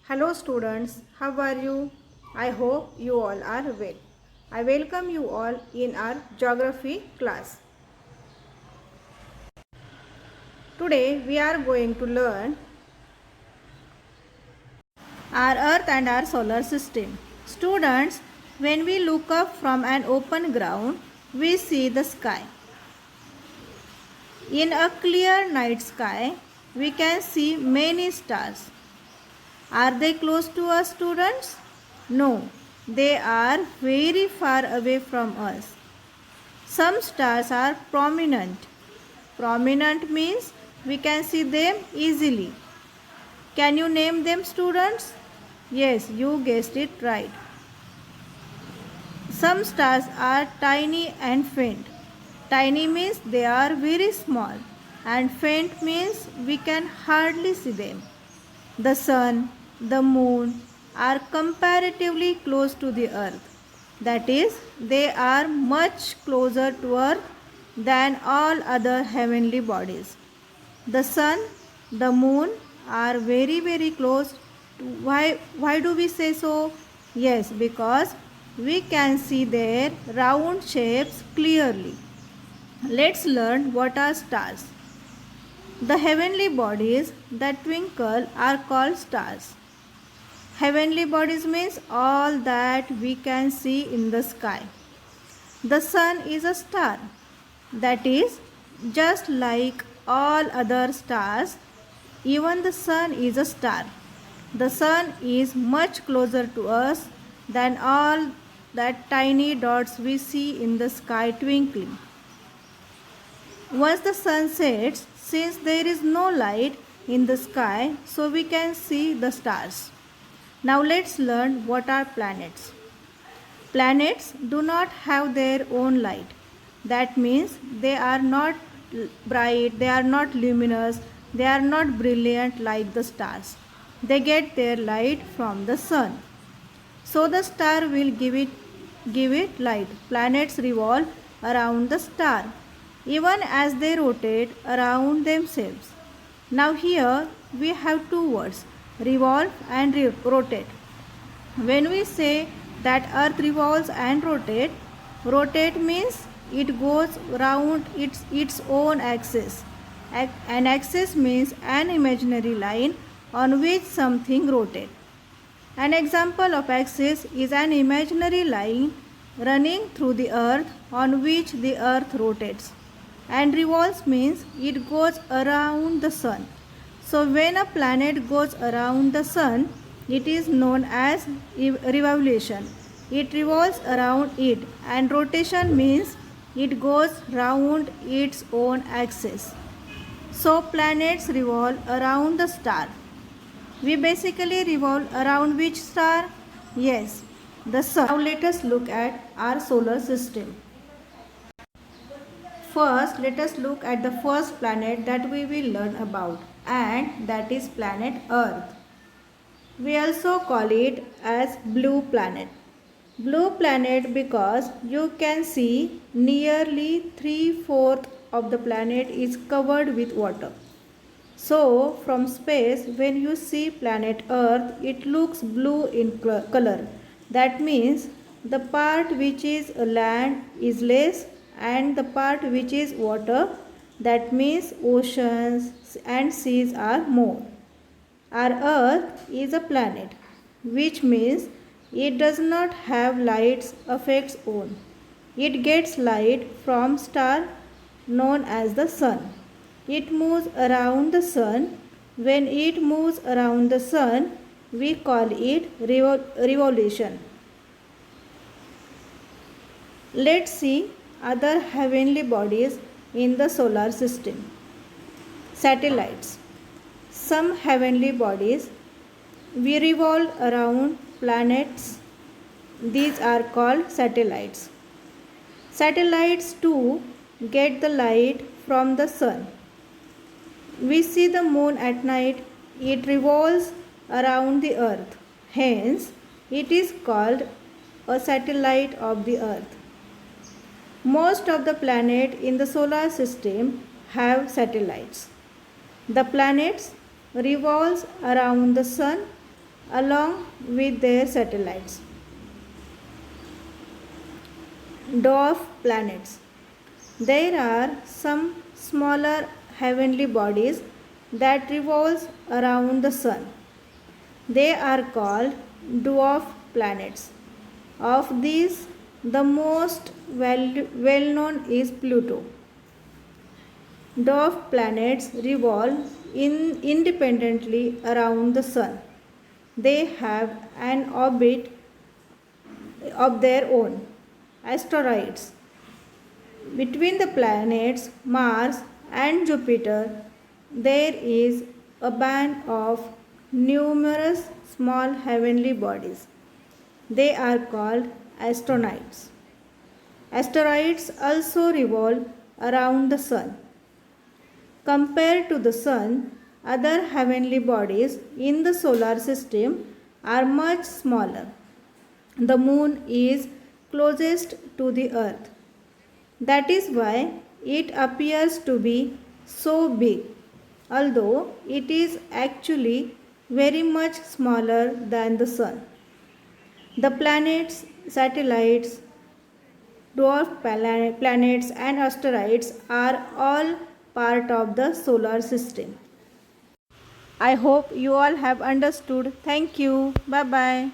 Hello students, how are you? I hope you all are well. I welcome you all in our geography class. Today we are going to learn our earth and our solar system. Students, when we look up from an open ground, we see the sky. In a clear night sky, we can see many stars. Are they close to us, students? No, they are very far away from us. Some stars are prominent. Prominent means we can see them easily. Can you name them, students? Yes, you guessed it right. Some stars are tiny and faint. Tiny means they are very small, and faint means we can hardly see them. The sun, the moon are comparatively close to the earth. That is, they are much closer to earth than all other heavenly bodies. The sun, the moon are very close. Why do we say so? Yes, because we can see their round shapes clearly. Let's learn what are stars. The heavenly bodies that twinkle are called stars. Heavenly bodies means all that we can see in the sky. The sun is a star. That is, just like all other stars, even the sun is a star. The sun is much closer to us than all that tiny dots we see in the sky twinkling. Once the sun sets, since there is no light in the sky, so we can see the stars. Now let's learn what are planets. Planets do not have their own light. That means they are not bright, they are not luminous, they are not brilliant like the stars. They get their light from the sun. So the star will give it light. Planets revolve around the star, even as they rotate around themselves. Now here we have two words, revolve and rotate. When we say that earth revolves and rotate means it goes round its own axis. An axis means an imaginary line on which something rotates. An example of axis is an imaginary line running through the earth on which the earth rotates. And revolves means it goes around the sun. So when a planet goes around the sun, it is known as revolution. It revolves around it, and rotation means it goes round its own axis. So planets revolve around the star. We basically revolve around which star? Yes, the sun. Now let us look at our solar system. First, let us look at the first planet that we will learn about, and that is planet Earth. We also call it as blue planet. Blue planet because you can see nearly 3/4 of the planet is covered with water. So from space, when you see planet Earth, it looks blue in color. That means the part which is land is less and the part which is water, that means oceans and seas, are more. Our Earth is a planet, which means it does not have lights of its own. It gets light from star known as the sun. It moves around the sun. When it moves around the sun, we call it revolution. Let's see other heavenly bodies in the solar system. Satellites. Some heavenly bodies, we revolve around planets. These are called satellites. Satellites too get the light from the sun. We see the moon at night. It revolves around the earth. Hence, it is called a satellite of the earth. Most of the planets in the solar system have satellites. The planets revolves around the sun along with their satellites. Dwarf planets. There are some smaller heavenly bodies that revolve around the sun. They are called dwarf planets. Of these, the most well known is Pluto. Dwarf planets revolve independently around the sun. They have an orbit of their own. Asteroids. Between the planets Mars and Jupiter, there is a band of numerous small heavenly bodies. They are called astronauts. Asteroids also revolve around the sun. Compared to the sun, other heavenly bodies in the solar system are much smaller. The moon is closest to the earth. That is why it appears to be so big, although it is actually very much smaller than the sun. The planets, satellites, planets, and asteroids are all part of the solar system. I hope you all have understood. Thank you. Bye bye.